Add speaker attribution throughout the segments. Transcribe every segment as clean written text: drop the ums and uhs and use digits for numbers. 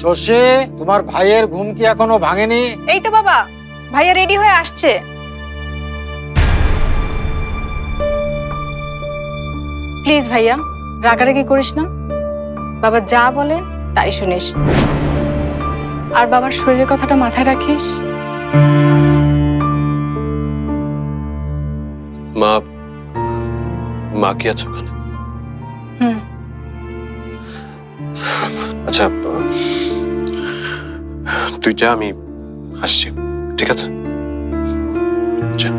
Speaker 1: শশী, তোমার ভাইয়ের ঘুম কি এখনো ভাঙেনি?
Speaker 2: এই তো বাবা, ভাইয়া রেডি হয়ে আসছে। প্লিজ ভাইয়া, রাগারাগি করিস না। বাবা যা বলে তাই শুনিস, আর বাবার শরীরের কথাটা মাথায় রাখিস।
Speaker 3: মা, মা কি আছে ওখানে? আচ্ছা, তুই যা, আমি আসছি, ঠিক আছে? যা।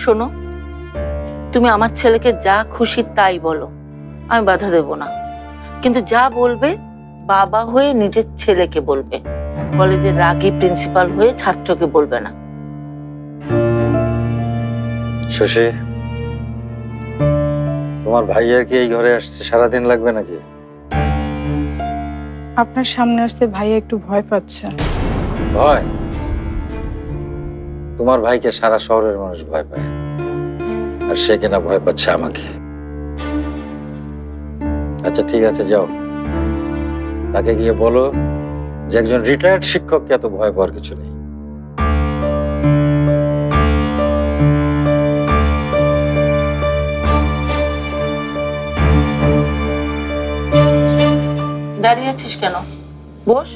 Speaker 4: শোনো, তুমি আমার ছেলেকে যা খুশি তাই বলো, আমি বাধা দেব না, কিন্তু যা বলবে বাবা হয়ে নিজের ছেলেকে বলবে। কলেজের রাগী প্রিন্সিপাল হয়ে ছাত্রকে বলবে না।
Speaker 1: শশী, তোমার ভাইয়ের কি এই ঘরে আসছে সারাদিন লাগবে নাকি?
Speaker 2: আপনার সামনে আসতে ভাইয়া একটু ভয় পাচ্ছে।
Speaker 1: ভয়? তোমার ভাইকে সারা শহরের মানুষ ভয় পায়, আর সে কিনা ভয় পাচ্ছে আমাকে। আচ্ছা ঠিক আছে, যাও, তাকে গিয়ে বলো যে একজন রিটায়ার্ড শিক্ষককে এত ভয় পাওয়ার কিছু নেই।
Speaker 4: দাঁড়িয়ে আছিস কেন? বস।